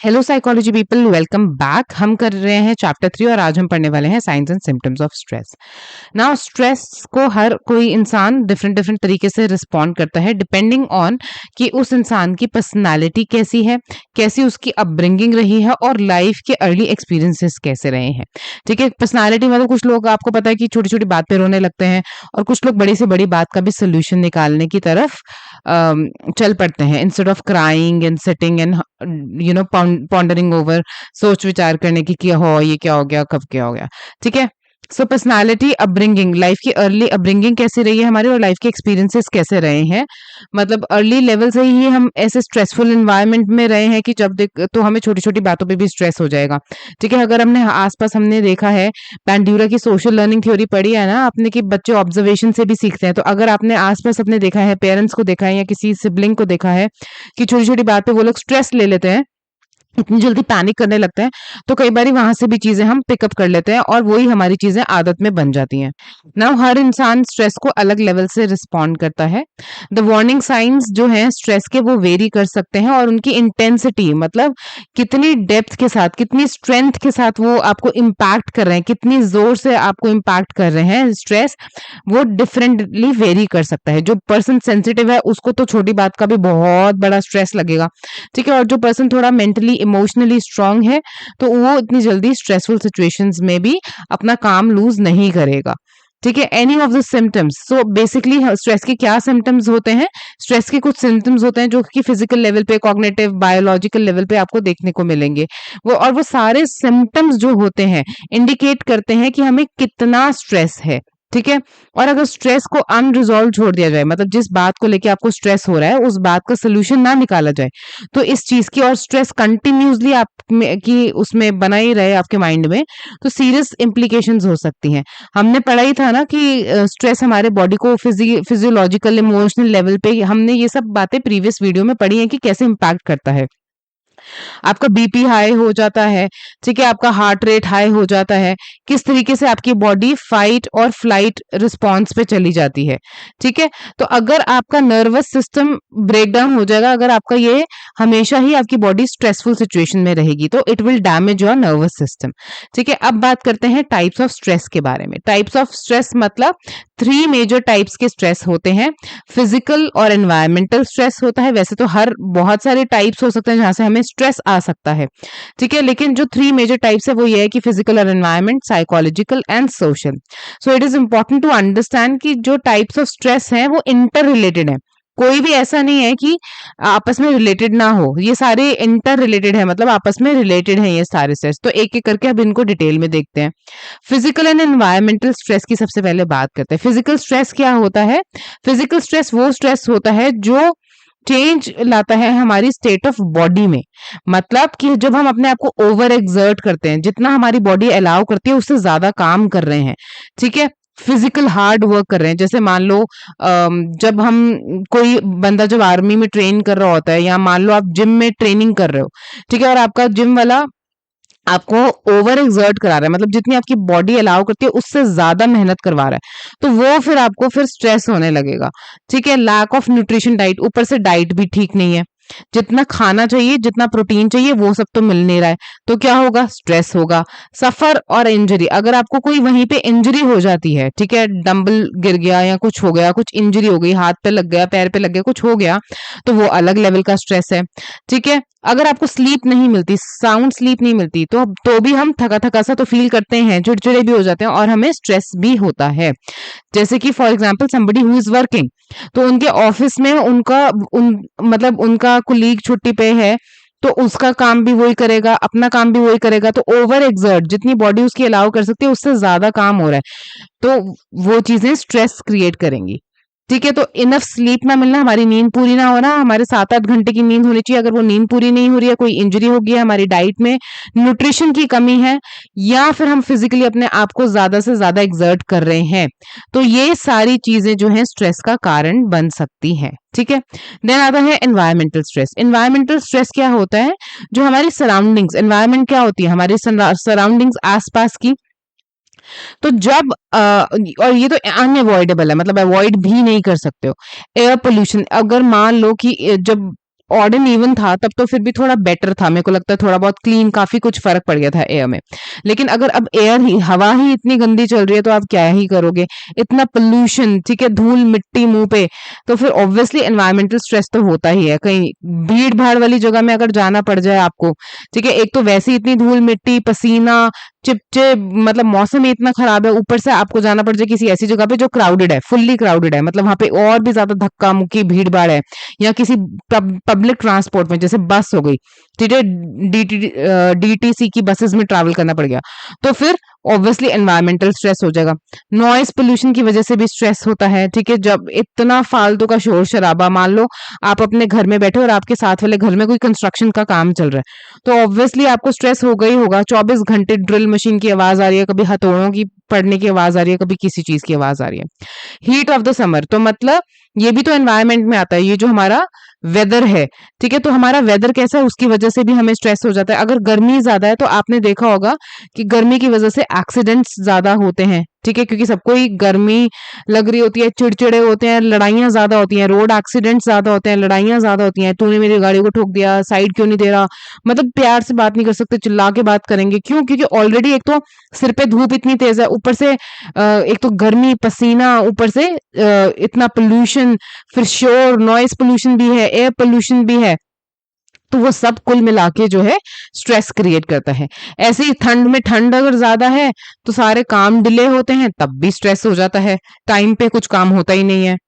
Hello psychology people, welcome back. हम कर रहे हैं चैप्टर 3 और आज हम पढ़ने वाले हैं science and symptoms of stress. Now stress को हर कोई इंसान डिफरेंट डिफरेंट तरीके से रिस्पॉन्ड करता है डिपेंडिंग ऑन कि उस इंसान की पर्सनालिटी कैसी है, कैसी उसकी अपब्रिंगिंग रही है और लाइफ के अर्ली एक्सपीरियंसेस कैसे रहे हैं। ठीक है, पर्सनालिटी मतलब कुछ लोग आपको पता है कि छोटी छोटी बात पे रोने लगते हैं और कुछ लोग बड़ी से बड़ी बात का भी सोल्यूशन निकालने की तरफ चल पड़ते हैं instead of crying and sitting and pondering over, सोच विचार करने की कि हो ये क्या हो गया, कब क्या हो गया। ठीक है, सो पर्सनालिटी, अपब्रिंगिंग, लाइफ की अर्ली अपब्रिंगिंग कैसी रही है हमारी और लाइफ के एक्सपीरियंसेस कैसे रहे हैं। मतलब अर्ली लेवल से ही हम ऐसे स्ट्रेसफुल एनवायरनमेंट में रहे हैं कि जब देख तो हमें छोटी छोटी बातों पे भी स्ट्रेस हो जाएगा। ठीक है, अगर हमने आसपास हमने देखा है, बैंड्यूरा की सोशल लर्निंग थ्योरी पढ़ी है ना आपने, कि बच्चे ऑब्जर्वेशन से भी सीखते हैं। तो अगर आपने आसपास अपने देखा है, पेरेंट्स को देखा है या किसी सिबलिंग को देखा है कि छोटी छोटी बात पे वो लोग स्ट्रेस ले लेते हैं, इतनी जल्दी पैनिक करने लगते हैं, तो कई बारी वहां से भी चीजें हम पिकअप कर लेते हैं और वही हमारी चीजें आदत में बन जाती हैं। नाउ हर इंसान स्ट्रेस को अलग लेवल से रिस्पॉन्ड करता है। द वार्निंग साइंस जो हैं स्ट्रेस के वो वेरी कर सकते हैं और उनकी इंटेंसिटी, मतलब कितनी डेप्थ के साथ, कितनी स्ट्रेंथ के साथ वो आपको इम्पैक्ट कर रहे हैं, कितनी जोर से आपको इम्पैक्ट कर रहे हैं स्ट्रेस, वो डिफरेंटली वेरी कर सकता है। जो पर्सन सेंसिटिव है उसको तो छोटी बात का भी बहुत बड़ा स्ट्रेस लगेगा। ठीक है, और जो पर्सन थोड़ा मेंटली इमोशनली स्ट्रांग है तो वो इतनी जल्दी स्ट्रेसफुल सिचुएशंस में भी अपना काम लूज नहीं करेगा। ठीक है, any of the symptoms, so basically stress के क्या सिम्टम्स होते हैं। स्ट्रेस के कुछ सिम्टम्स होते हैं जो कि फिजिकल लेवल पे, कॉग्निटिव, बायोलॉजिकल लेवल पे आपको देखने को मिलेंगे। वो सारे सिम्टम्स जो होते हैं इंडिकेट करते हैं कि हमें कितना स्ट्रेस है। ठीक है, और अगर स्ट्रेस को अनरिजॉल्व छोड़ दिया जाए, मतलब जिस बात को लेके आपको स्ट्रेस हो रहा है उस बात का सोल्यूशन ना निकाला जाए, तो इस चीज की, और स्ट्रेस कंटिन्यूसली आप में की उसमें बना ही रहे आपके माइंड में, तो सीरियस इंप्लीकेशंस हो सकती हैं। हमने पढ़ा ही था ना कि स्ट्रेस हमारे बॉडी को फिजियोलॉजिकल, इमोशनल लेवल पे, हमने ये सब बातें प्रीवियस वीडियो में पढ़ी हैं कि कैसे इम्पैक्ट करता है। आपका बीपी हाई हो जाता है, ठीक है, आपका हार्ट रेट हाई हो जाता है, किस तरीके से आपकी बॉडी फाइट और फ्लाइट रिस्पॉन्स पे चली जाती है। ठीक है, तो अगर आपका नर्वस सिस्टम ब्रेक डाउन हो जाएगा, अगर आपका ये हमेशा ही आपकी बॉडी स्ट्रेसफुल सिचुएशन में रहेगी, तो it will damage your nervous system. ठीक है, अब बात करते हैं टाइप्स ऑफ स्ट्रेस के बारे में। टाइप्स ऑफ स्ट्रेस मतलब 3 मेजर टाइप्स के स्ट्रेस होते हैं। फिजिकल और एनवायरमेंटल स्ट्रेस होता है, वैसे तो हर बहुत सारे टाइप्स हो सकते हैं जहां से हमें स्ट्रेस आ सकता है। ठीक है, लेकिन जो 3 मेजर टाइप्स है वो ये है कि फिजिकल और environment, psychological and social. So it is important to understand कि जो टाइप्स ऑफ स्ट्रेस हैं वो इंटर रिलेटेड है। कोई भी ऐसा नहीं है कि आपस में रिलेटेड ना हो, ये सारे इंटर रिलेटेड है, मतलब आपस में रिलेटेड है ये सारे स्ट्रेस। तो एक एक करके अब इनको डिटेल में देखते हैं। फिजिकल एंड एनवायरमेंटल स्ट्रेस की सबसे पहले बात करते हैं। फिजिकल स्ट्रेस क्या होता है। फिजिकल स्ट्रेस वो स्ट्रेस होता है जो चेंज लाता है हमारी स्टेट ऑफ बॉडी में। मतलब कि जब हम अपने आप को ओवर एक्सर्ट करते हैं, जितना हमारी बॉडी अलाउ करती है उससे ज्यादा काम कर रहे हैं। ठीक है, फिजिकल हार्ड वर्क कर रहे हैं। जैसे मान लो जब हम, कोई बंदा जब आर्मी में ट्रेन कर रहा होता है, या मान लो आप जिम में ट्रेनिंग कर रहे हो, ठीक है, और आपका जिम वाला आपको ओवर एक्सर्ट करा रहा है, मतलब जितनी आपकी बॉडी अलाउ करती है उससे ज्यादा मेहनत करवा रहा है, तो वो फिर आपको फिर स्ट्रेस होने लगेगा। ठीक है, लैक ऑफ न्यूट्रिशन डाइट, ऊपर से डाइट भी ठीक नहीं है, जितना खाना चाहिए, जितना प्रोटीन चाहिए वो सब तो मिल नहीं रहा है, तो क्या होगा, स्ट्रेस होगा। सफर और इंजरी, अगर आपको कोई वहीं पे इंजरी हो जाती है, ठीक है, डंबल गिर गया या कुछ हो गया, कुछ इंजरी हो गई, हाथ पे लग गया, पैर पे लग गया, कुछ हो गया, तो वो अलग लेवल का स्ट्रेस है। ठीक है, अगर आपको स्लीप नहीं मिलती, साउंड स्लीप नहीं मिलती, तो भी हम थका थका सा तो फील करते हैं, चिड़चिड़े भी हो जाते हैं और हमें स्ट्रेस भी होता है। जैसे कि for example somebody who is working, तो उनके ऑफिस में मतलब उनका कुलीग छुट्टी पे है, तो उसका काम भी वही करेगा, अपना काम भी वही करेगा, तो ओवर एक्सर्ट, जितनी बॉडी उसकी अलाउ कर सकती है उससे ज्यादा काम हो रहा है, तो वो चीजें स्ट्रेस क्रिएट करेंगी। ठीक है, तो इनफ स्लीप ना मिलना, हमारी नींद पूरी ना होना, हमारे 7-8 घंटे की नींद होनी चाहिए, अगर वो नींद पूरी नहीं हो रही है, कोई इंजरी हो गई है, हमारी डाइट में न्यूट्रिशन की कमी है, या फिर हम फिजिकली अपने आप को ज्यादा से ज्यादा एक्सर्ट कर रहे हैं, तो ये सारी चीजें जो है स्ट्रेस का कारण बन सकती हैं। ठीक है, देन आता है एनवायरमेंटल स्ट्रेस। एनवायरमेंटल स्ट्रेस क्या होता है, जो हमारी सराउंडिंग्स, एनवायरमेंट क्या होती है, हमारी सराउंडिंग्स आसपास की, तो जब और ये तो अनअवॉइडेबल है, मतलब अवॉइड भी नहीं कर सकते हो। एयर पोल्यूशन, अगर मान लो कि जब ऑड एंड इवन था तब तो फिर भी थोड़ा बेटर था, मेरे को लगता है थोड़ा बहुत क्लीन, काफी कुछ फर्क पड़ गया था एयर में। लेकिन अगर अब एयर ही, हवा ही इतनी गंदी चल रही है तो आप क्या ही करोगे, इतना पोल्यूशन, ठीक है, धूल मिट्टी मुंह पे, तो फिर ऑब्वियसली एनवायरमेंटल स्ट्रेस तो होता ही है। कहीं भीड़ भाड़ वाली जगह में अगर जाना पड़ जाए आपको, ठीक है, एक तो वैसे ही इतनी धूल मिट्टी पसीना चिपचिप, मतलब मौसम ही इतना खराब है, ऊपर से आपको जाना पड़ जाए किसी ऐसी जगह पे जो क्राउडेड है, फुल्ली क्राउडेड है, मतलब वहां पे और भी ज्यादा धक्का मुक्की भीड़ भाड़ है, या किसी पब्लिक ट्रांसपोर्ट में जैसे बस हो गई, ठीक है, डीटीसी की बसेस में ट्रैवल करना पड़ गया, तो फिर ऑब्वियसली एनवायरमेंटल स्ट्रेस हो जाएगा। नॉइस पोल्यूशन की वजह से भी स्ट्रेस होता है, ठीक है, जब इतना फालतू का शोर शराबा, मान लो आप अपने घर में बैठे और आपके साथ वाले घर में कोई कंस्ट्रक्शन का काम चल रहा है, तो ऑब्वियसली आपको स्ट्रेस होगा ही होगा। 24 घंटे ड्रिल मशीन की आवाज आ रही है, कभी हथौड़ों की पड़ने की आवाज आ रही है, कभी किसी चीज की आवाज आ रही है। हीट ऑफ द समर, तो मतलब ये भी तो एनवायरनमेंट में आता है, ये जो हमारा वेदर है, ठीक है, तो हमारा वेदर कैसा है उसकी वजह से भी हमें स्ट्रेस हो जाता है। अगर गर्मी ज्यादा है तो आपने देखा होगा कि गर्मी की वजह से एक्सीडेंट्स ज्यादा होते हैं, ठीक है, क्योंकि सबको ही गर्मी लग रही होती है, चिड़चिड़े होते हैं, लड़ाइयां ज्यादा होती हैं, रोड एक्सीडेंट्स ज्यादा होते हैं, लड़ाइयां ज्यादा होती हैं, तूने मेरी गाड़ी को ठोक दिया, साइड क्यों नहीं दे रहा, मतलब प्यार से बात नहीं कर सकते, चिल्ला के बात करेंगे, क्यों, क्योंकि ऑलरेडी एक तो सिर पे धूप इतनी तेज है, ऊपर से एक तो गर्मी पसीना, ऊपर से इतना पोल्यूशन, फिर शोर, नॉइस पोल्यूशन भी है, एयर पोल्यूशन भी है, तो वो सब कुल मिला के जो है स्ट्रेस क्रिएट करता है। ऐसे ही ठंड में, ठंड अगर ज्यादा है तो सारे काम डिले होते हैं, तब भी स्ट्रेस हो जाता है, टाइम पे कुछ काम होता ही नहीं है।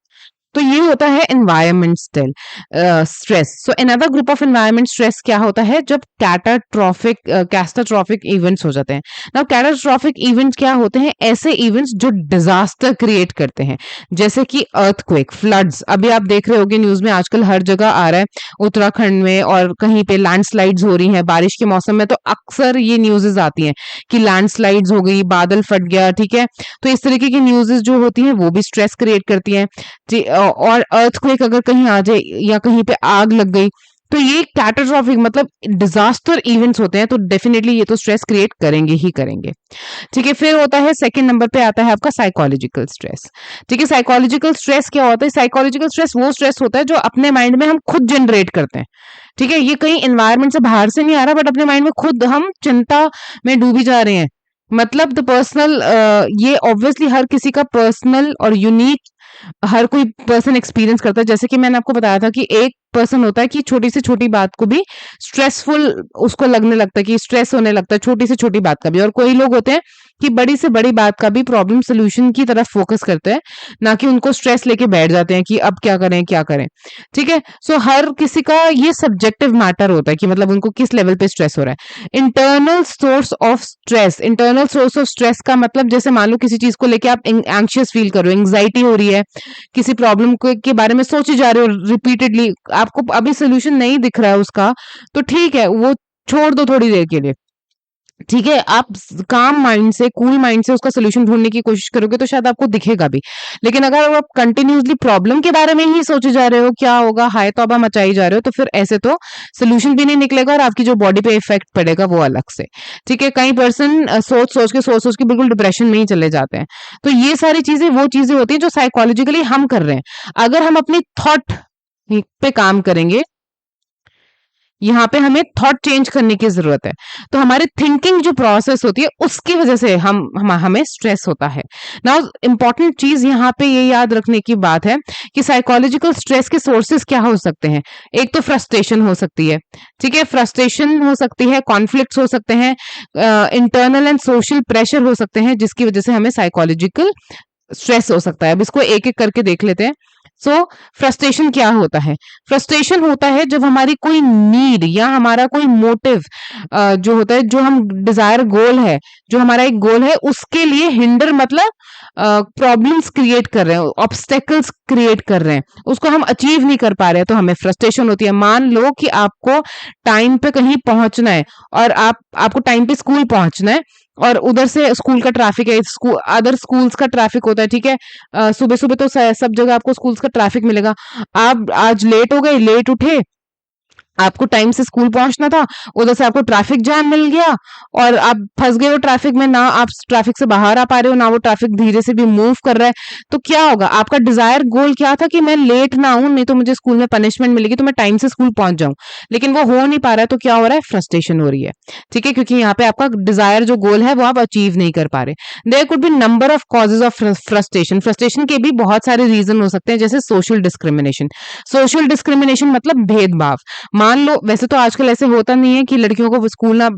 तो ये होता है environment stress. So another group of environment stress क्या होता है, जब कैटाट्रॉफिक इवेंट्स हो जाते हैं। नाउ कैटाट्रॉफिक इवेंट्स क्या होते हैं, ऐसे इवेंट्स जो डिजास्टर क्रिएट करते हैं, जैसे कि अर्थक्वेक, फ्लड्स, अभी आप देख रहे होगे न्यूज में आजकल हर जगह आ रहा है, उत्तराखंड में और कहीं पे लैंडस्लाइड्स हो रही हैं बारिश के मौसम में, तो अक्सर ये न्यूज़ेस आती हैं कि लैंडस्लाइड्स हो गई, बादल फट गया, ठीक है, तो इस तरीके की न्यूज़ेस जो होती हैं वो भी स्ट्रेस क्रिएट करती हैं। और अर्थक्वेक अगर कहीं आ जाए या कहीं पे आग लग गई, तो ये कैटास्ट्रॉफिक मतलब डिजास्टर इवेंट्स होते हैं, तो डेफिनेटली ये तो स्ट्रेस क्रिएट करेंगे ही करेंगे। ठीक है, फिर होता है सेकंड नंबर पे आता है आपका साइकोलॉजिकल स्ट्रेस। ठीक है, साइकोलॉजिकल स्ट्रेस क्या होता है, साइकोलॉजिकल स्ट्रेस वो स्ट्रेस होता है जो अपने माइंड में हम खुद जनरेट करते हैं। ठीक है, ये कहीं एनवायरमेंट से बाहर से नहीं आ रहा, बट अपने माइंड में खुद हम चिंता में डूबी जा रहे हैं। मतलब द पर्सनल, ये ऑब्वियसली हर किसी का पर्सनल और यूनिक हर कोई पर्सन एक्सपीरियंस करता है। जैसे कि मैंने आपको बताया था कि एक पर्सन होता है कि छोटी से छोटी बात को भी स्ट्रेसफुल उसको लगने लगता है, कि स्ट्रेस होने लगता है छोटी से छोटी बात का भी। और कोई लोग होते हैं कि बड़ी से बड़ी बात का भी प्रॉब्लम सोल्यूशन की तरफ फोकस करते हैं, ना कि उनको स्ट्रेस लेके बैठ जाते हैं कि अब क्या करें क्या करें। ठीक है, सो हर किसी का ये सब्जेक्टिव मैटर होता है कि मतलब उनको किस लेवल पे स्ट्रेस हो रहा है। Internal source of stress, internal source of stress का मतलब जैसे मान लो किसी चीज को लेके आप एंग्शियस फील कर रहे हो, एंग्जाइटी हो रही है, किसी प्रॉब्लम के बारे में सोचे जा रहे हो रिपीटेडली, आपको अभी सोल्यूशन नहीं दिख रहा है उसका, तो ठीक है वो छोड़ दो थोड़ी देर के लिए। ठीक है, आप काम माइंड से, कूल माइंड से उसका सोल्यूशन ढूंढने की कोशिश करोगे तो शायद आपको दिखेगा भी। लेकिन अगर आप कंटिन्यूसली प्रॉब्लम के बारे में ही सोचे जा रहे हो, क्या होगा, हाय तौबा मचाई जा रहे हो, तो फिर ऐसे तो सोल्यूशन भी नहीं निकलेगा और आपकी जो बॉडी पे इफेक्ट पड़ेगा वो अलग से। ठीक है, कई पर्सन सोच सोच के बिल्कुल डिप्रेशन में ही चले जाते हैं। तो ये सारी चीजें वो चीजें होती हैं जो साइकोलॉजिकली हम कर रहे हैं। अगर हम अपनी थॉट पे काम करेंगे, यहाँ पे हमें थॉट चेंज करने की जरूरत है, तो हमारे थिंकिंग जो प्रोसेस होती है उसकी वजह से हमें स्ट्रेस होता है। नाउ इंपॉर्टेंट चीज यहाँ पे ये याद रखने की बात है कि साइकोलॉजिकल स्ट्रेस के सोर्सेस क्या हो सकते हैं। एक तो फ्रस्ट्रेशन हो सकती है, ठीक है, फ्रस्ट्रेशन हो सकती है, कॉन्फ्लिक्ट्स हो सकते हैं, इंटरनल एंड सोशल प्रेशर हो सकते हैं, जिसकी वजह से हमें साइकोलॉजिकल स्ट्रेस हो सकता है। अब इसको एक एक करके देख लेते हैं। सो फ्रस्ट्रेशन क्या होता है, फ्रस्ट्रेशन होता है जब हमारी कोई नीड या हमारा कोई मोटिव जो होता है, जो हम डिजायर गोल है, जो हमारा एक गोल है, उसके लिए हिंडर मतलब प्रॉब्लम्स क्रिएट कर रहे हैं, ऑब्स्टेकल्स क्रिएट कर रहे हैं, उसको हम अचीव नहीं कर पा रहे हैं, तो हमें फ्रस्ट्रेशन होती है। मान लो कि आपको टाइम पे कहीं पहुंचना है और आपको टाइम पे स्कूल पहुंचना है, और उधर से स्कूल का ट्रैफिक है, अदर स्कूल्स का ट्रैफिक होता है। ठीक है, सुबह सुबह तो सब जगह आपको स्कूल्स का ट्रैफिक मिलेगा। आप आज लेट हो गए, लेट उठे, आपको टाइम से स्कूल पहुंचना था, उधर से आपको ट्रैफिक जैम मिल गया और आप फंस गए हो ट्रैफिक में, ना आप ट्रैफिक से बाहर आ पा रहे हो, ना वो ट्रैफिक धीरे से भी मूव कर रहा है। तो क्या होगा, आपका डिजायर गोल क्या था कि मैं लेट ना आऊं, नहीं तो मुझे स्कूल में पनिशमेंट मिलेगी, तो मैं टाइम से स्कूल पहुंच जाऊं, लेकिन वो हो नहीं पा रहा है। तो क्या हो रहा है, फ्रस्ट्रेशन हो रही है। ठीक है, क्योंकि यहाँ पे आपका डिजायर जो गोल है वो आप अचीव नहीं कर पा रहे। There could be number of causes of frustration. Frustration के भी बहुत सारे रीजन हो सकते हैं, जैसे सोशल डिस्क्रिमिनेशन। सोशल डिस्क्रिमिनेशन मतलब भेदभाव। मान लो, वैसे तो आजकल ऐसे होता नहीं है कि लड़कियों को स्कूल ना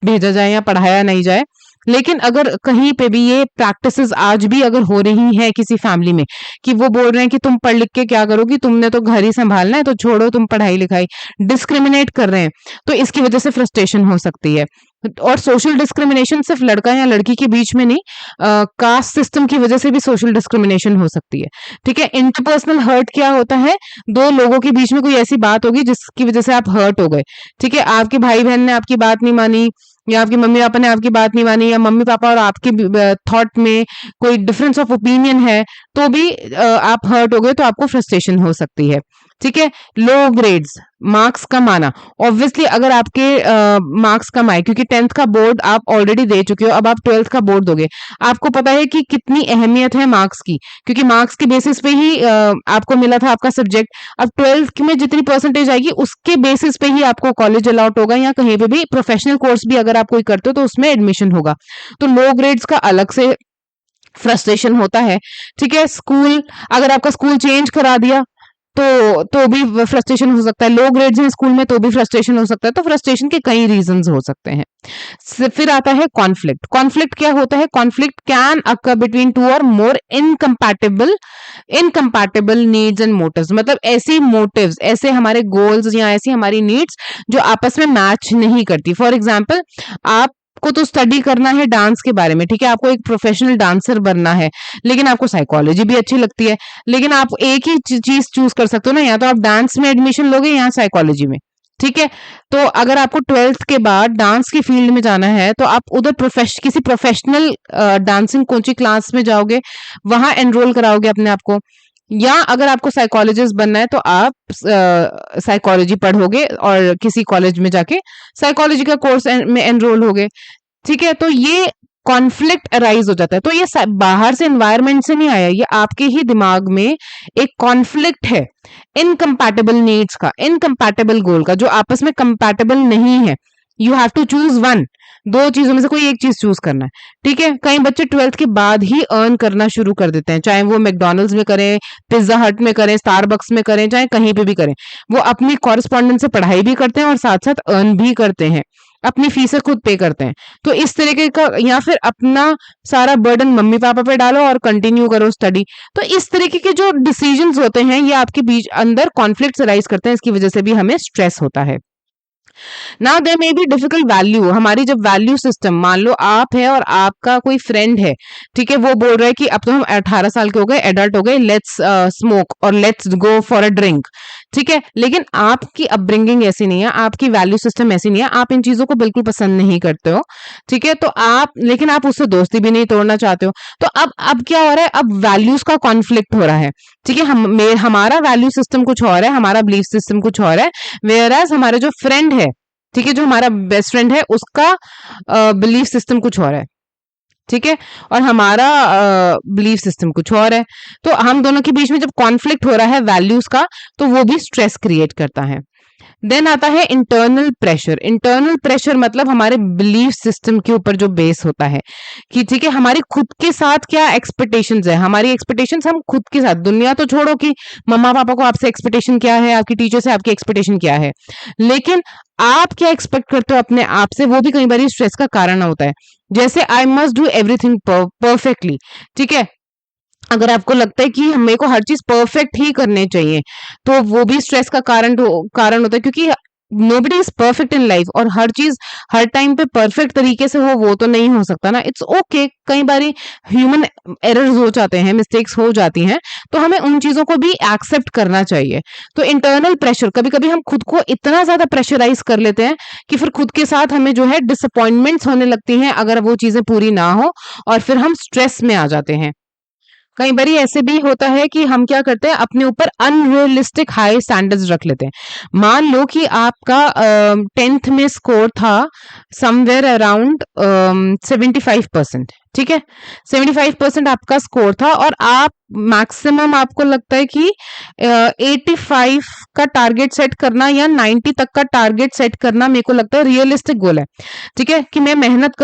भेजा जाए या पढ़ाया नहीं जाए, लेकिन अगर कहीं पे भी ये प्रैक्टिसेस आज भी अगर हो रही है किसी फैमिली में, कि वो बोल रहे हैं कि तुम पढ़ लिख के क्या करोगी, तुमने तो घर ही संभालना है, तो छोड़ो तुम पढ़ाई लिखाई, डिस्क्रिमिनेट कर रहे हैं, तो इसकी वजह से फ्रस्ट्रेशन हो सकती है। और सोशल डिस्क्रिमिनेशन सिर्फ लड़का या लड़की के बीच में नहीं, कास्ट सिस्टम की वजह से भी सोशल डिस्क्रिमिनेशन हो सकती है। ठीक है, इंटरपर्सनल हर्ट क्या होता है, दो लोगों के बीच में कोई ऐसी बात होगी जिसकी वजह से आप हर्ट हो गए। ठीक है, आपके भाई बहन ने आपकी बात नहीं मानी, या आपकी मम्मी पापा ने आपकी बात नहीं मानी, या मम्मी पापा और आपके थॉट में कोई डिफरेंस ऑफ ओपिनियन है, तो भी आप हर्ट हो गए, तो आपको फ्रस्ट्रेशन हो सकती है। ठीक है, लो ग्रेड्स, मार्क्स कम आना। ऑब्वियसली अगर आपके मार्क्स कम आए, क्योंकि 10th का बोर्ड आप ऑलरेडी दे चुके हो, अब आप 12th का बोर्ड दोगे, आपको पता है कि कितनी अहमियत है मार्क्स की, क्योंकि मार्क्स के बेसिस पे ही आपको मिला था आपका सब्जेक्ट। अब 12th में जितनी परसेंटेज आएगी उसके बेसिस पे ही आपको कॉलेज अलॉट होगा, या कहीं पे भी प्रोफेशनल कोर्स भी अगर आप कोई करते हो तो उसमें एडमिशन होगा। तो लो ग्रेड्स का अलग से फ्रस्ट्रेशन होता है। ठीक है, स्कूल, अगर आपका स्कूल चेंज करा दिया तो भी फ्रस्ट्रेशन हो सकता है। लो ग्रेड्स हैं स्कूल में तो भी फ्रस्ट्रेशन हो सकता है। तो फ्रस्ट्रेशन के कई रीजंस हो सकते हैं। फिर आता है कॉन्फ्लिक्ट। कॉन्फ्लिक्ट क्या होता है, conflict can occur between two और मोर इनकम्पैटिबल नीड्स एंड मोटिव्स। मतलब ऐसी मोटिव्स, ऐसे हमारे गोल्स या ऐसी हमारी नीड्स जो आपस में मैच नहीं करती। फॉर एग्जाम्पल, आप को तो स्टडी करना है डांस के बारे में, ठीक है, आपको एक प्रोफेशनल डांसर बनना है, लेकिन आपको साइकोलॉजी भी अच्छी लगती है, लेकिन आप एक ही चीज चूज कर सकते हो ना, या तो आप डांस में एडमिशन लोगे या साइकोलॉजी में। ठीक है, तो अगर आपको 12th के बाद डांस की फील्ड में जाना है, तो आप उधर किसी प्रोफेशनल डांसिंग कोचिंग क्लास में जाओगे, वहां एनरोल कराओगे अपने आप को, या अगर आपको साइकोलॉजिस्ट बनना है तो आप साइकोलॉजी पढ़ोगे और किसी कॉलेज में जाके साइकोलॉजी का कोर्स में एनरोल होगे। ठीक है, तो ये कॉन्फ्लिक्ट अराइज हो जाता है। तो ये बाहर से एनवायरनमेंट से नहीं आया, ये आपके ही दिमाग में एक कॉन्फ्लिक्ट है इनकम्पैटिबल नीड्स का, इनकम्पैटिबल गोल का, जो आपस में कंपैटिबल नहीं है। You have to choose one, दो चीजों में से कोई एक चीज चूज करना है। ठीक है, कई बच्चे 12th के बाद ही अर्न करना शुरू कर देते हैं, चाहे वो मैकडोनल्ड्स में करें, पिज्जा हट में करें, स्टारबक्स में करें, चाहे कहीं पे भी करें, वो अपनी कॉरेस्पॉन्डेंस से पढ़ाई भी करते हैं और साथ साथ अर्न भी करते हैं, अपनी फीसें खुद पे करते हैं। तो इस तरीके का, या फिर अपना सारा बर्डन मम्मी पापा पे डालो और कंटिन्यू करो स्टडी। तो इस तरीके के जो डिसीजंस होते हैं, ये आपके बीच अंदर कॉन्फ्लिक्ट्स राइज करते हैं, इसकी वजह से भी हमें स्ट्रेस होता है। Now there may be difficult value. हमारी जब वैल्यू सिस्टम, मान लो आप है और आपका कोई फ्रेंड है, ठीक है, वो बोल रहा है कि अब तो हम 18 साल के हो गए, एडल्ट हो गए, लेट्स स्मोक और let's go for a drink. ठीक है, लेकिन आपकी अपब्रिंगिंग ऐसी नहीं है, आपकी वैल्यू सिस्टम ऐसी नहीं है, आप इन चीजों को बिल्कुल पसंद नहीं करते हो। ठीक है, तो आप, लेकिन आप उससे दोस्ती भी नहीं तोड़ना चाहते हो। तो अब क्या हो रहा है, अब वैल्यूज का कॉन्फ्लिक्ट हो रहा है। ठीक है, हमारा वैल्यू सिस्टम कुछ और है, हमारा बिलीफ सिस्टम कुछ और है, वेयर एज हमारे जो फ्रेंड है, ठीक है, जो हमारा बेस्ट फ्रेंड है, उसका बिलीफ सिस्टम कुछ और है। ठीक है, और हमारा बिलीफ सिस्टम कुछ और है। तो हम दोनों के बीच में जब कॉन्फ्लिक्ट हो रहा है वैल्यूज का, तो वो भी स्ट्रेस क्रिएट करता है। देन आता है इंटरनल प्रेशर। इंटरनल प्रेशर मतलब हमारे बिलीफ सिस्टम के ऊपर जो बेस होता है, कि ठीक है, हमारी खुद के साथ क्या एक्सपेक्टेशंस है, हमारी एक्सपेक्टेशंस हम खुद के साथ, दुनिया तो छोड़ो कि मम्मा पापा को आपसे एक्सपेक्टेशन क्या है, आपकी टीचर से आपकी एक्सपेक्टेशन क्या है, लेकिन आप क्या एक्सपेक्ट करते हो अपने आप से, वो भी कई बार स्ट्रेस का कारण होता है। जैसे I must do everything perfectly. ठीक है, अगर आपको लगता है कि मेरे को हर चीज परफेक्ट ही करने चाहिए, तो वो भी स्ट्रेस का कारण होता है, क्योंकि nobody is perfect in life, और हर चीज हर टाइम पे परफेक्ट तरीके से हो वो तो नहीं हो सकता ना। इट्स ओके, कई बारी ह्यूमन एरर्स हो जाते हैं, मिस्टेक्स हो जाती हैं, तो हमें उन चीजों को भी एक्सेप्ट करना चाहिए। तो इंटरनल प्रेशर, कभी कभी हम खुद को इतना ज्यादा प्रेशराइज कर लेते हैं कि फिर खुद के साथ हमें जो है डिसअपॉइंटमेंट्स होने लगती हैं अगर वो चीजें पूरी ना हो, और फिर हम स्ट्रेस में आ जाते हैं। कई बार ऐसे भी होता है कि हम क्या करते हैं, अपने ऊपर अनरियलिस्टिक हाई स्टैंडर्ड्स रख लेते हैं। मान लो कि आपका 10th में स्कोर था समवेयर अराउंड 75%, ठीक है, 75% आपका स्कोर था और आप मैक्सिमम आपको लगता है कि 85 का टारगेट सेट करना या 90 तक का टारगेट सेट करना मेरे को लगता है रियलिस्टिक गोल है, ठीक है, कि मैं मेहनत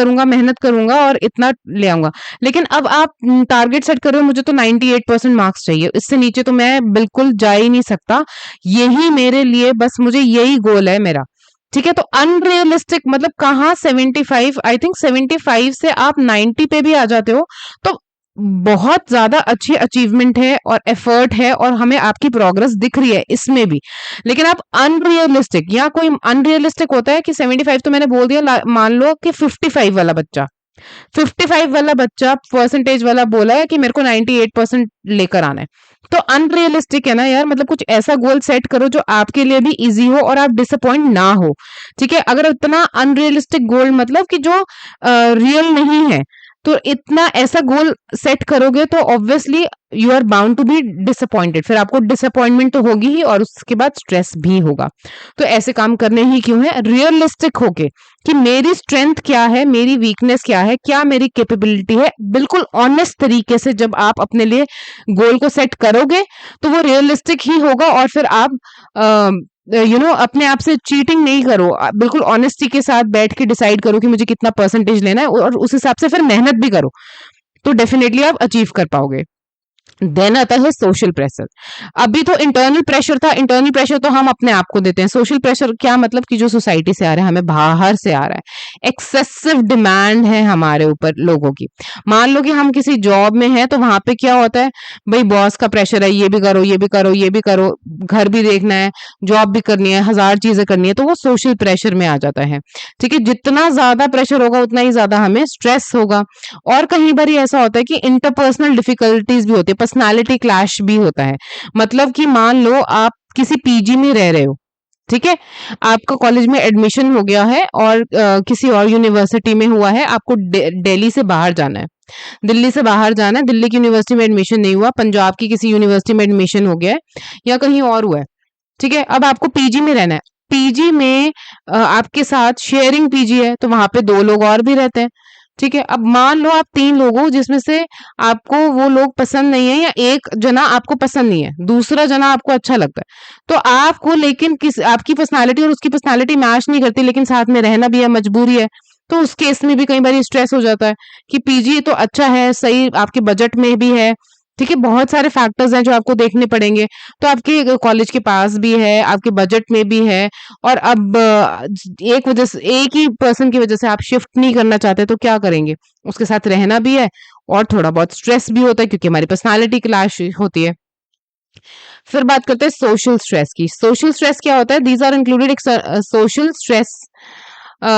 करूंगा और इतना ले आऊंगा। लेकिन अब आप टारगेट सेट कर रहे हो, मुझे तो 98% मार्क्स चाहिए, इससे नीचे तो मैं बिल्कुल जा ही नहीं सकता, यही मेरे लिए बस मुझे यही गोल है मेरा, ठीक है। तो अनरियलिस्टिक मतलब कहाँ 75, आई थिंक 75 से आप 90 पे भी आ जाते हो तो बहुत ज्यादा अच्छी अचीवमेंट है और एफर्ट है और हमें आपकी प्रोग्रेस दिख रही है इसमें भी। लेकिन आप अनरियलिस्टिक, या कोई अनरियलिस्टिक होता है कि 75 तो मैंने बोल दिया, मान लो कि 55 वाला बच्चा, 55 वाला बच्चा परसेंटेज वाला बोला है कि मेरे को 98% लेकर आना है, तो अनरियलिस्टिक है ना यार। मतलब कुछ ऐसा गोल सेट करो जो आपके लिए भी इजी हो और आप डिसअपॉइंट ना हो, ठीक है। अगर इतना अनरियलिस्टिक गोल मतलब कि जो रियल नहीं है, तो इतना ऐसा गोल सेट करोगे तो obviously you are bound to be disappointed, फिर आपको डिसअपॉइंटमेंट तो होगी ही और उसके बाद स्ट्रेस भी होगा। तो ऐसे काम करने ही क्यों है, रियलिस्टिक होके कि मेरी स्ट्रेंथ क्या है, मेरी वीकनेस क्या है, क्या मेरी कैपेबिलिटी है, बिल्कुल ऑनेस्ट तरीके से जब आप अपने लिए गोल को सेट करोगे तो वो रियलिस्टिक ही होगा। और फिर आप अपने आप से चीटिंग नहीं करो, बिल्कुल ऑनेस्टी के साथ बैठ के डिसाइड करो कि मुझे कितना परसेंटेज लेना है और उस हिसाब से फिर मेहनत भी करो, तो डेफिनेटली आप अचीव कर पाओगे। देन आता है सोशल प्रेशर। अभी तो इंटरनल प्रेशर था, इंटरनल प्रेशर तो हम अपने आप को देते हैं। सोशल प्रेशर क्या मतलब कि जो सोसाइटी से आ रहा है, हमें बाहर से आ रहा है, एक्सेसिव डिमांड है हमारे ऊपर लोगों की। मान लो कि हम किसी जॉब में हैं तो वहां पे क्या होता है, भाई बॉस का प्रेशर है, ये भी करो ये भी करो ये भी करो, घर भी देखना है, जॉब भी करनी है, हजार चीजें करनी है, तो वो सोशल प्रेशर में आ जाता है, ठीक है। जितना ज्यादा प्रेशर होगा उतना ही ज्यादा हमें स्ट्रेस होगा। और कहीं बार ऐसा होता है कि इंटरपर्सनल डिफिकल्टीज भी होती है, पर्सनालिटी क्लैश भी होता है। मतलब कि मान लो आप किसी पीजी में रह रहे हो, ठीक है, आपका कॉलेज में एडमिशन हो गया है और किसी और यूनिवर्सिटी में हुआ है, आपको दिल्ली से बाहर जाना है, दिल्ली से बाहर जाना है, दिल्ली की यूनिवर्सिटी में एडमिशन नहीं हुआ, पंजाब की किसी यूनिवर्सिटी में एडमिशन हो गया है या कहीं और हुआ है, ठीक है। अब आपको पीजी में रहना है, पीजी में आपके साथ शेयरिंग पीजी है तो वहां पे 2 लोग और भी रहते हैं, ठीक है। अब मान लो आप 3 लोग हो जिसमें से आपको वो लोग पसंद नहीं है या एक जना आपको पसंद नहीं है, दूसरा जना आपको अच्छा लगता है, तो आपको लेकिन किस आपकी पर्सनालिटी और उसकी पर्सनालिटी मैच नहीं करती, लेकिन साथ में रहना भी है, मजबूरी है, तो उस केस में भी कई बार स्ट्रेस हो जाता है कि पीजी तो अच्छा है, सही आपके बजट में भी है, ठीक है, बहुत सारे फैक्टर्स हैं जो आपको देखने पड़ेंगे, तो आपके कॉलेज के पास भी है, आपके बजट में भी है, और अब एक वजह से, एक ही पर्सन की वजह से आप शिफ्ट नहीं करना चाहते, तो क्या करेंगे, उसके साथ रहना भी है और थोड़ा बहुत स्ट्रेस भी होता है क्योंकि हमारी पर्सनालिटी क्लैश होती है। फिर बात करते हैं सोशल स्ट्रेस की। सोशल स्ट्रेस क्या होता है, these are included social stress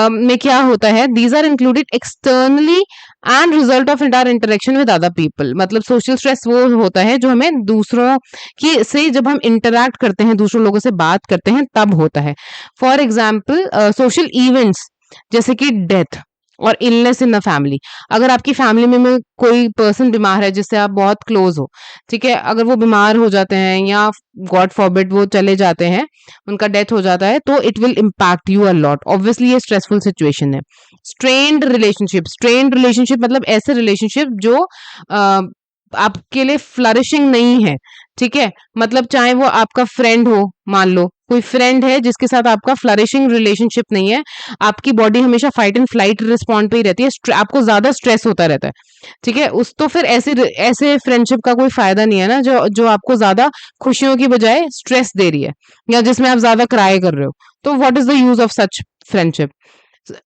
में क्या होता है, these are included externally and result of entire interaction with other people. मतलब सोशल स्ट्रेस वो होता है जो हमें दूसरों की से जब हम इंटरैक्ट करते हैं, दूसरों लोगों से बात करते हैं तब होता है। फॉर एग्जाम्पल सोशल इवेंट्स जैसे कि डेथ और इलनेस इन द फैमिली। अगर आपकी फैमिली में कोई पर्सन बीमार है जिससे आप बहुत क्लोज हो, ठीक है, अगर वो बीमार हो जाते हैं या गॉड फॉरबिड वो चले जाते हैं, उनका डेथ हो जाता है, तो it will impact you a lot. Obviously ये स्ट्रेसफुल सिचुएशन है। स्ट्रेन्ड रिलेशनशिप मतलब ऐसे रिलेशनशिप जो आपके लिए फ्लरिशिंग नहीं है, ठीक है। मतलब चाहे वो आपका फ्रेंड हो, मान लो कोई फ्रेंड है जिसके साथ आपका फ्लरिशिंग रिलेशनशिप नहीं है, आपकी बॉडी हमेशा फाइट एंड फ्लाइट रिस्पॉन्ड पे ही रहती है, आपको ज्यादा स्ट्रेस होता रहता है, ठीक है, उस तो फिर ऐसे ऐसे फ्रेंडशिप का कोई फायदा नहीं है ना, जो जो आपको ज्यादा खुशियों की बजाय स्ट्रेस दे रही है या जिसमें आप ज्यादा क्राई कर रहे हो, तो what is the use of such friendship.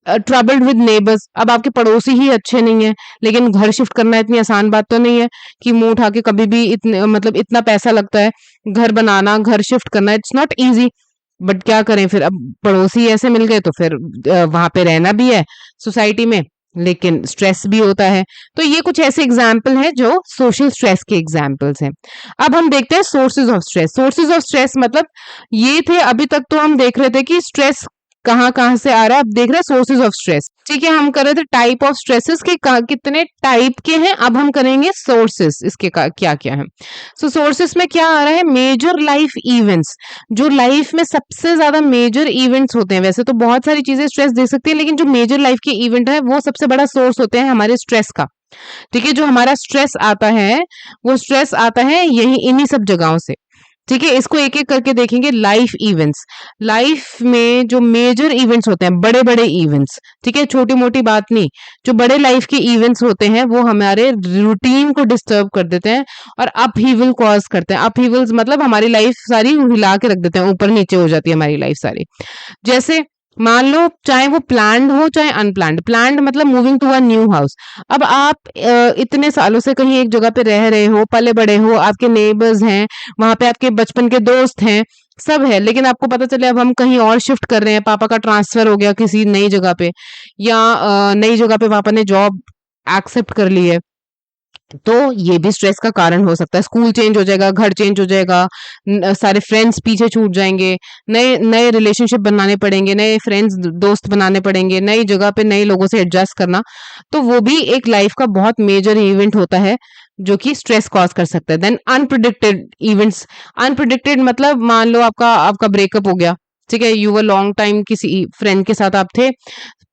Troubled with neighbours, अब आपके पड़ोसी ही अच्छे नहीं है, लेकिन घर शिफ्ट करना इतनी आसान बात तो नहीं है कि मुंह उठा के कभी भी इतने मतलब इतना पैसा लगता है घर बनाना, घर शिफ्ट करना, इट्स नॉट इजी, बट क्या करें फिर, अब पड़ोसी ऐसे मिल गए तो फिर वहां पे रहना भी है सोसाइटी में, लेकिन स्ट्रेस भी होता है। तो ये कुछ ऐसे एग्जाम्पल हैं जो सोशल स्ट्रेस के एग्जाम्पल्स हैं। अब हम देखते हैं sources of stress. Sources of stress मतलब ये थे, अभी तक तो हम देख रहे थे कि स्ट्रेस कहाँ कहाँ से आ रहा है, आप देख रहे हैं सोर्सेज ऑफ स्ट्रेस। ठीक है, हम कर रहे थे टाइप ऑफ स्ट्रेसेस के कितने टाइप के हैं, अब हम करेंगे सोर्सेस इसके क्या क्या है। सो सोर्सेस में क्या आ रहा है, मेजर लाइफ इवेंट्स, जो लाइफ में सबसे ज्यादा मेजर इवेंट्स होते हैं। वैसे तो बहुत सारी चीजें स्ट्रेस दे सकती है, लेकिन जो मेजर लाइफ के इवेंट है वो सबसे बड़ा सोर्स होते हैं हमारे स्ट्रेस का। ठीक है, जो हमारा स्ट्रेस आता है वो स्ट्रेस आता है यही इन्हीं सब जगहों से। ठीक है, इसको एक एक करके देखेंगे। लाइफ इवेंट्स, लाइफ में जो मेजर इवेंट्स होते हैं, बड़े बड़े इवेंट्स, ठीक है, छोटी मोटी बात नहीं, जो बड़े लाइफ के इवेंट्स होते हैं वो हमारे रूटीन को डिस्टर्ब कर देते हैं और अपहीवल कॉज करते हैं। अपहीवल्स मतलब हमारी लाइफ सारी हिला के रख देते हैं, ऊपर नीचे हो जाती है हमारी लाइफ सारी। जैसे मान लो, चाहे वो प्लान्ड हो चाहे अनप्लान्ड। प्लान्ड मतलब moving to a new house. अब आप इतने सालों से कहीं एक जगह पे रह रहे हो, पले बड़े हो, आपके नेबर्स हैं, वहां पे आपके बचपन के दोस्त हैं, सब है, लेकिन आपको पता चले अब हम कहीं और शिफ्ट कर रहे हैं, पापा का ट्रांसफर हो गया किसी नई जगह पे, या नई जगह पे पापा ने जॉब एक्सेप्ट कर ली है, तो ये भी स्ट्रेस का कारण हो सकता है। स्कूल चेंज हो जाएगा, घर चेंज हो जाएगा, सारे फ्रेंड्स पीछे छूट जाएंगे, नए नए रिलेशनशिप बनाने पड़ेंगे, नए फ्रेंड्स दोस्त बनाने पड़ेंगे, नई जगह पे नए लोगों से एडजस्ट करना, तो वो भी एक लाइफ का बहुत मेजर इवेंट होता है जो कि स्ट्रेस कॉज कर सकता है। Then unpredicted events. अनप्रिडिक्टेड मतलब मान लो आपका आपका ब्रेकअप हो गया, ठीक है, यू वर लॉन्ग टाइम किसी फ्रेंड के साथ आप थे,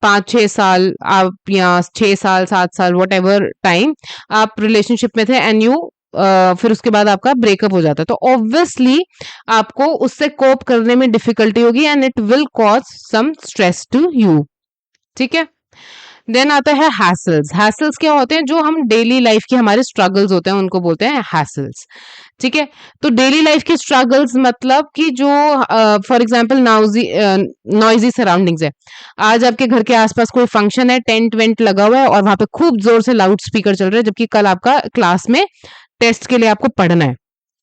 5-6 साल आप, या 6 साल 7 साल वट एवर टाइम आप रिलेशनशिप में थे, एंड यू फिर उसके बाद आपका ब्रेकअप हो जाता है, तो ऑब्वियसली आपको उससे कोप करने में डिफिकल्टी होगी and it will cause some stress to you. ठीक है, देन आता है हैसल्स। हैसल्स क्या होते हैं, जो हम डेली लाइफ के हमारे स्ट्रगल्स होते हैं उनको बोलते हैं हैसल्स। ठीक है, तो डेली लाइफ के स्ट्रगल्स मतलब कि जो फॉर एग्जांपल नॉइजी सराउंडिंग्स है। आज आपके घर के आसपास कोई फंक्शन है, टेंट वेंट लगा हुआ है और वहां पे खूब जोर से लाउड स्पीकर चल रहे हैं, जबकि कल आपका क्लास में टेस्ट के लिए आपको पढ़ना है,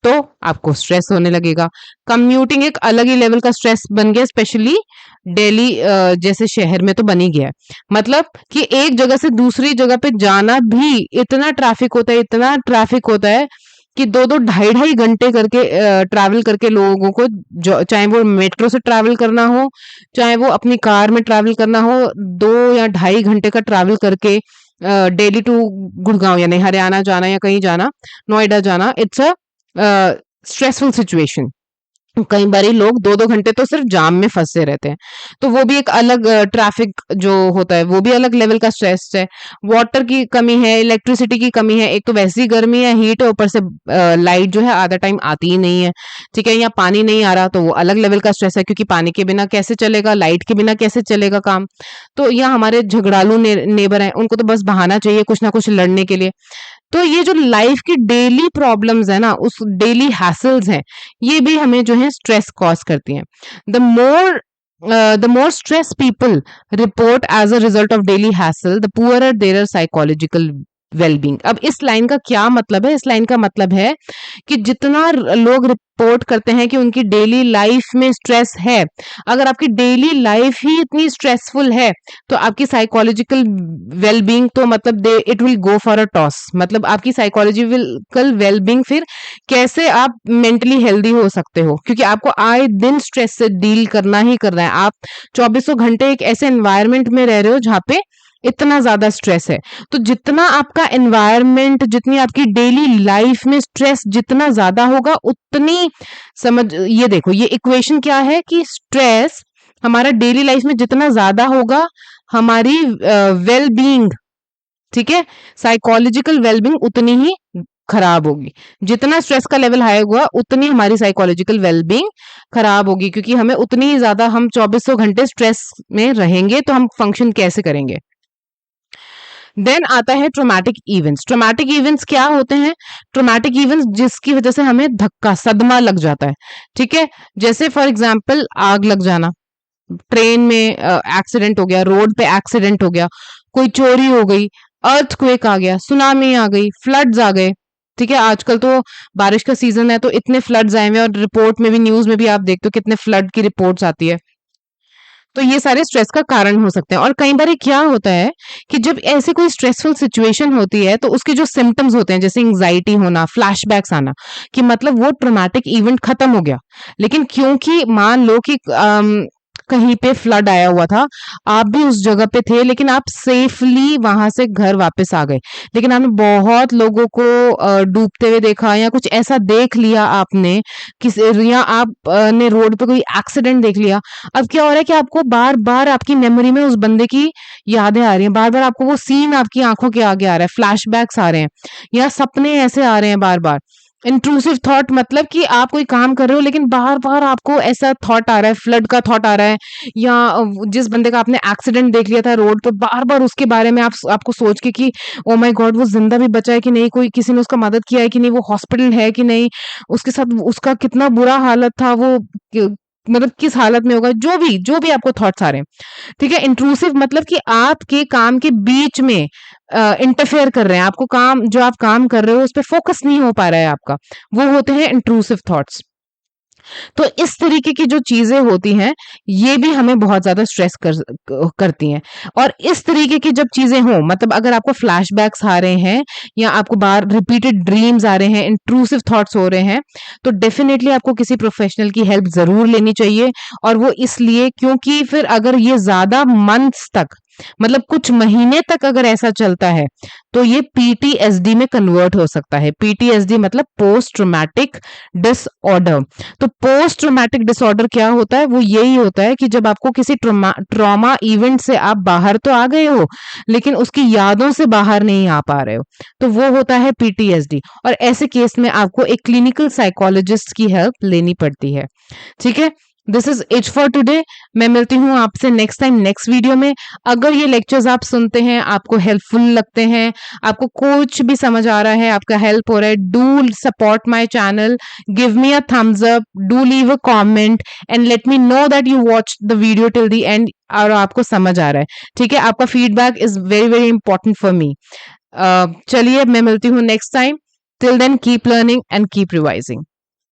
तो आपको स्ट्रेस होने लगेगा। कम्यूटिंग एक अलग ही लेवल का स्ट्रेस बन गया, स्पेशली दिल्ली जैसे शहर में तो बन ही गया है। मतलब कि एक जगह से दूसरी जगह पे जाना भी इतना ट्रैफिक होता है, इतना ट्रैफिक होता है कि 2-2 ढाई-ढाई घंटे करके ट्रैवल करके लोगों को, चाहे वो मेट्रो से ट्रैवल करना हो, चाहे वो अपनी कार में ट्रैवल करना हो, 2 या ढाई घंटे का ट्रैवल करके दिल्ली टू गुड़गांव, यानी हरियाणा जाना या कहीं जाना, नोएडा जाना, इट्स अ स्ट्रेसफुल सिचुएशन। कई बारी लोग 2-2 घंटे तो सिर्फ जाम में फंसे रहते हैं, तो वो भी एक अलग ट्रैफिक जो होता है वो भी अलग लेवल का स्ट्रेस है। वाटर की कमी है, इलेक्ट्रिसिटी की कमी है, एक तो वैसी गर्मी है, हीट है, ऊपर से लाइट जो है आधा टाइम आती ही नहीं है। ठीक है, या पानी नहीं आ रहा तो वो अलग लेवल का स्ट्रेस है, क्योंकि पानी के बिना कैसे चलेगा, लाइट के बिना कैसे चलेगा काम। तो या हमारे झगड़ालू नेबर हैं, उनको तो बस बहाना चाहिए कुछ ना कुछ लड़ने के लिए। तो ये जो लाइफ की डेली प्रॉब्लम्स है ना, उस डेली हैसल्स हैं, ये भी हमें जो है स्ट्रेस कॉज करती हैं। The more stress people report as a result of daily hassle, the poorer their psychological wellbeing. अब इस लाइन का क्या मतलब है, इस लाइन का मतलब है कि जितना लोग रिपोर्ट करते हैं कि उनकी डेली लाइफ में स्ट्रेस है, अगर आपकी डेली लाइफ ही इतनी स्ट्रेसफुल है तो आपकी साइकोलॉजिकल वेलबींग तो मतलब they it will go for a toss. मतलब आपकी साइकोलॉजिकल वेलबींग, फिर कैसे आप मेंटली हेल्दी हो सकते हो, क्योंकि आपको आए दिन स्ट्रेस से डील करना ही करना है। आप 24 घंटे एक ऐसे एनवायरनमेंट में रह रहे हो जहाँ पे इतना ज्यादा स्ट्रेस है। तो जितना आपका एनवायरनमेंट, जितनी आपकी डेली लाइफ में स्ट्रेस जितना ज्यादा होगा, उतनी समझ, ये देखो ये इक्वेशन क्या है कि स्ट्रेस हमारा डेली लाइफ में जितना ज्यादा होगा, हमारी वेल बीइंग, ठीक है, साइकोलॉजिकल वेलबींग उतनी ही खराब होगी। जितना स्ट्रेस का लेवल हाई होगा उतनी हमारी साइकोलॉजिकल वेलबींग खराब होगी, क्योंकि हमें उतनी ही ज्यादा, हम 2400 घंटे स्ट्रेस में रहेंगे तो हम फंक्शन कैसे करेंगे। देन आता है ट्रोमैटिक इवेंट्स। ट्रोमैटिक इवेंट्स क्या होते हैं, ट्रोमैटिक इवेंट्स जिसकी वजह से हमें धक्का सदमा लग जाता है। ठीक है, जैसे फॉर एग्जांपल आग लग जाना, ट्रेन में एक्सीडेंट हो गया, रोड पे एक्सीडेंट हो गया, कोई चोरी हो गई, अर्थक्वेक आ गया, सुनामी आ गई, फ्लड्स आ गए। ठीक है, आजकल तो बारिश का सीजन है तो इतने फ्लड्स आए हुए हैं, और रिपोर्ट में भी, न्यूज में भी आप देखते हो कितने फ्लड की रिपोर्ट्स आती है। तो ये सारे स्ट्रेस का कारण हो सकते हैं। और कई बार क्या होता है कि जब ऐसे कोई स्ट्रेसफुल सिचुएशन होती है तो उसके जो सिम्टम्स होते हैं, जैसे एंजाइटी होना, फ्लैशबैक्स आना, कि मतलब वो ट्रॉमेटिक इवेंट खत्म हो गया, लेकिन क्योंकि मान लो कि कहीं पे फ्लड आया हुआ था, आप भी उस जगह पे थे, लेकिन आप सेफली वहां से घर वापस आ गए। लेकिन आपने बहुत लोगों को डूबते हुए देखा, या कुछ ऐसा देख लिया आपने, किस या आप ने रोड पे कोई एक्सीडेंट देख लिया। अब क्या हो रहा है कि आपको बार बार आपकी मेमोरी में उस बंदे की यादें आ रही हैं, बार बार आपको वो सीन आपकी आंखों के आगे आ रहा है, फ्लैशबैक्स आ रहे हैं, या सपने ऐसे आ रहे हैं बार बार। इंट्रूसिव थॉट मतलब कि आप कोई काम कर रहे हो, लेकिन बार बार आपको ऐसा थॉट आ रहा है, फ्लड का थॉट आ रहा है, या जिस बंदे का आपने एक्सीडेंट देख लिया था रोड पे, बार बार उसके बारे में आपको सोच के कि ओ माय गॉड, वो जिंदा भी बचा है कि नहीं, कोई किसी ने उसका मदद किया है कि नहीं, वो हॉस्पिटल है कि नहीं, उसके साथ उसका कितना बुरा हालत था, वो मतलब किस हालत में होगा, जो भी आपको थॉट्स आ रहे हैं। ठीक है, इंट्रूसिव मतलब कि आपके काम के बीच में इंटरफेयर कर रहे हैं, आपको काम, जो आप काम कर रहे हो उस पर फोकस नहीं हो पा रहा है आपका, वो होते हैं इंट्रूसिव थॉट्स। तो इस तरीके की जो चीजें होती हैं, ये भी हमें बहुत ज्यादा स्ट्रेस करती हैं। और इस तरीके की जब चीजें हो, मतलब अगर आपको फ्लैशबैक्स आ रहे हैं, या आपको बार रिपीटेड ड्रीम्स आ रहे हैं, इंट्रूसिव थॉट्स हो रहे हैं, तो डेफिनेटली आपको किसी प्रोफेशनल की हेल्प जरूर लेनी चाहिए। और वो इसलिए क्योंकि फिर अगर ये ज्यादा मंथ्स तक, मतलब कुछ महीने तक अगर ऐसा चलता है, तो ये पीटीएसडी में कन्वर्ट हो सकता है। पीटीएसडी मतलब पोस्ट ट्रॉमेटिक डिसऑर्डर। तो पोस्ट ट्रॉमेटिक डिसऑर्डर क्या होता है? वो यही होता है कि जब आपको किसी ट्रॉमा इवेंट से आप बाहर तो आ गए हो, लेकिन उसकी यादों से बाहर नहीं आ पा रहे हो, तो वो होता है पीटीएसडी। और ऐसे केस में आपको एक क्लिनिकल साइकोलॉजिस्ट की हेल्प लेनी पड़ती है। ठीक है, this is it for today. मैं मिलती हूँ आपसे नेक्स्ट टाइम नेक्स्ट वीडियो में। अगर ये लेक्चर्स आप सुनते हैं, आपको हेल्पफुल लगते हैं, आपको कुछ भी समझ आ रहा है, आपका हेल्प हो रहा है, do support my channel, give me a thumbs up, do leave a comment and let me know that you watch the video till the end, और आपको समझ आ रहा है। ठीक है, आपका feedback is very very important for me. चलिए, मैं मिलती हूँ next time. Till then keep learning and keep revising.